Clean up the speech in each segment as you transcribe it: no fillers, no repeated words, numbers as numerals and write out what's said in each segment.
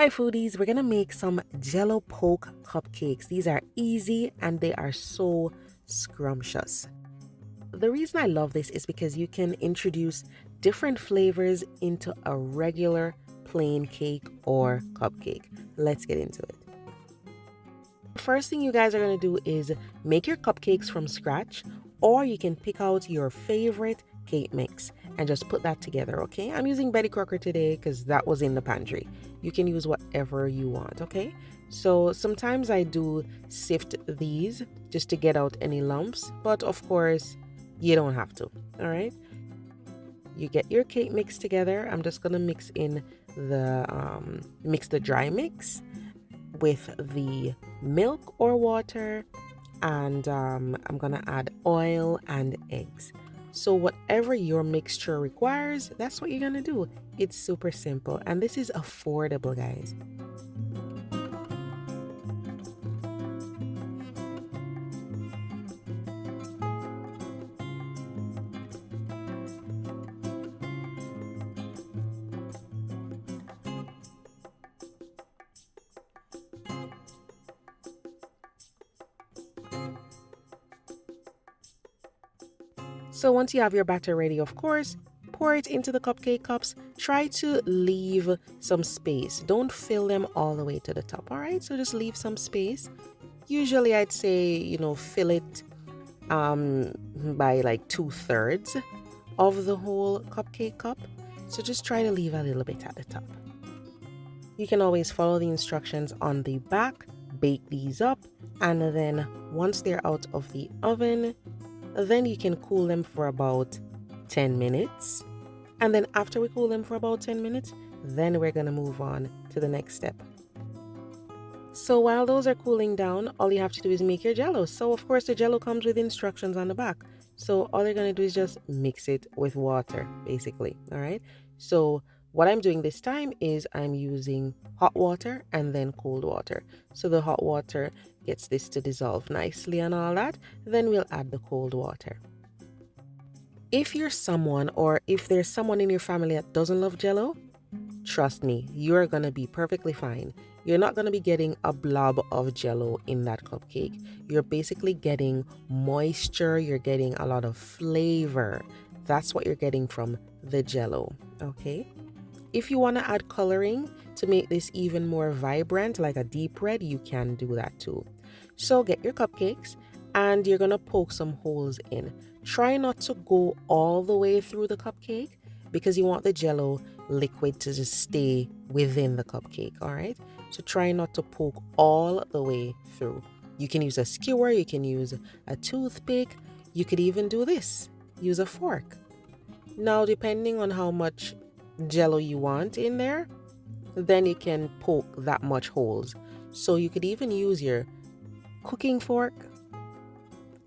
Hi foodies, we're gonna make some Jello poke cupcakes. These are easy and they are so scrumptious. The reason I love this is because you can introduce different flavors into a regular plain cake or cupcake. Let's get into it. First thing you guys are gonna do is make your cupcakes from scratch, or you can pick out your favorite cake mix and just put that together, okay? I'm using Betty Crocker today because that was in the pantry. You can use whatever you want, okay? So sometimes I do sift these just to get out any lumps, but of course, you don't have to, all right? You get your cake mix together. I'm just gonna mix the dry mix with the milk or water, and I'm gonna add oil and eggs. So whatever your mixture requires, that's what you're gonna do. It's super simple and this is affordable, guys. So once you have your batter ready, of course, pour it into the cupcake cups. Try to leave some space. Don't fill them all the way to the top, all right? So just leave some space. Usually I'd say, fill it by like 2/3 of the whole cupcake cup. So just try to leave a little bit at the top. You can always follow the instructions on the back, bake these up, and then once they're out of the oven, then you can cool them for about 10 minutes. And then after we cool them for about 10 minutes, then we're going to move on to the next step. So while those are cooling down, all you have to do is make your Jello. So of course the Jello comes with instructions on the back. So all you're going to do is just mix it with water, basically. All right. So what I'm doing this time is I'm using hot water and then cold water. So the hot water gets this to dissolve nicely and all that. Then we'll add the cold water. If you're someone, or if there's someone in your family that doesn't love Jello, trust me, you're going to be perfectly fine. You're not going to be getting a blob of Jello in that cupcake. You're basically getting moisture. You're getting a lot of flavor. That's what you're getting from the Jello, okay? If you want to add coloring to make this even more vibrant, like a deep red, you can do that too. So get your cupcakes and you're going to poke some holes in. Try not to go all the way through the cupcake because you want the Jello liquid to just stay within the cupcake, all right? So try not to poke all the way through. You can use a skewer, you can use a toothpick, you could even do this, use a fork. Now, depending on how much Jello you want in there, then you can poke that much holes. So you could even use your cooking fork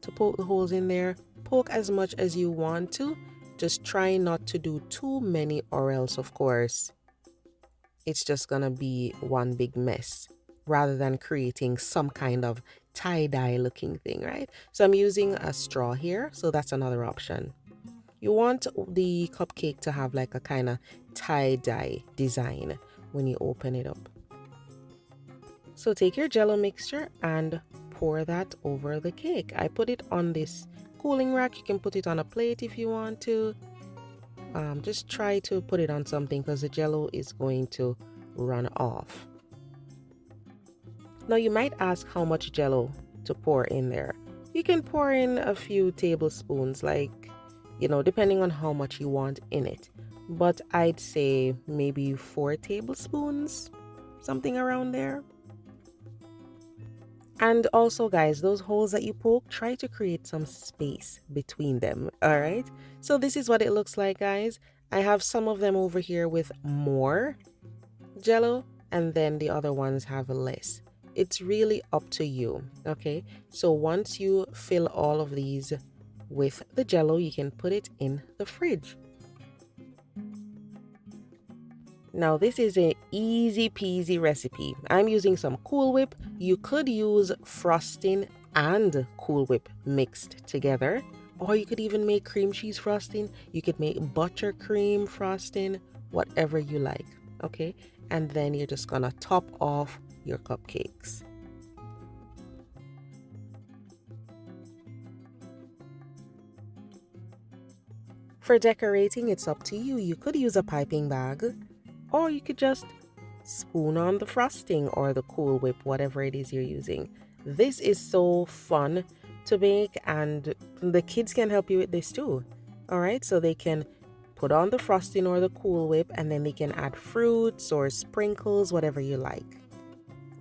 to poke the holes in there. Poke as much as you want to. Just try not to do too many, or else of course it's just gonna be one big mess rather than creating some kind of tie-dye looking thing, right? So I'm using a straw here, so that's another option. You want the cupcake to have like a kind of tie-dye design when you open it up. So take your Jello mixture and pour that over the cake. I put it on this cooling rack. You can put it on a plate if you want to. Just try to put it on something because the Jello is going to run off. Now you might ask how much Jello to pour in there. You can pour in a few tablespoons, like, depending on how much you want in it. But I'd say maybe 4 tablespoons, something around there. And also, guys, those holes that you poke, try to create some space between them, all right? So this is what it looks like, guys. I have some of them over here with more Jello, and then the other ones have less. It's really up to you, okay? So once you fill all of these with the Jello, you can put it in the fridge. Now this is an easy peasy recipe. I'm using some Cool Whip. You could use frosting and Cool Whip mixed together, or you could even make cream cheese frosting. You could make buttercream frosting, whatever you like. Okay, and then you're just gonna top off your cupcakes. For decorating, it's up to you. You could use a piping bag, or you could just spoon on the frosting or the Cool Whip, whatever it is you're using. This is so fun to make, and the kids can help you with this too. All right, so they can put on the frosting or the Cool Whip, and then they can add fruits or sprinkles, whatever you like.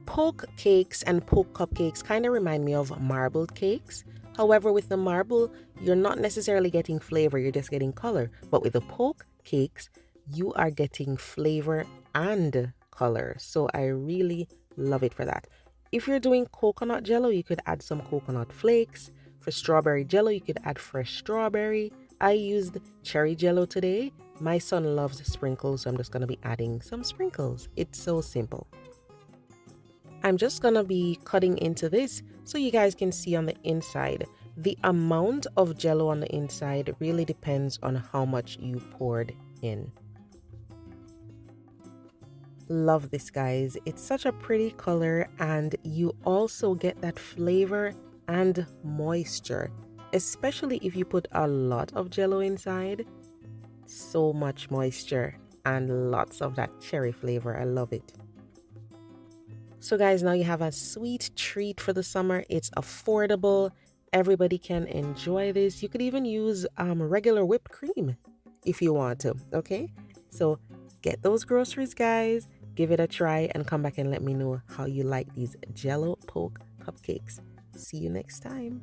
Poke cakes and poke cupcakes kind of remind me of marbled cakes. However, with the marble, you're not necessarily getting flavor, you're just getting color. But with the poke cakes, you are getting flavor and color. So I really love it for that. If you're doing coconut jello, you could add some coconut flakes. For strawberry jello, you could add fresh strawberry. I used cherry jello today. My son loves sprinkles, so I'm just going to be adding some sprinkles. It's so simple. I'm just gonna be cutting into this so you guys can see on the inside. The amount of jello on the inside really depends on how much you poured in. Love this, guys. It's such a pretty color, and you also get that flavor and moisture, especially if you put a lot of jello inside. So much moisture and lots of that cherry flavor. I love it. So guys, now you have a sweet treat for the summer. It's affordable. Everybody can enjoy this. You could even use regular whipped cream if you want to, okay? So get those groceries, guys. Give it a try and come back and let me know how you like these Jello poke cupcakes. See you next time.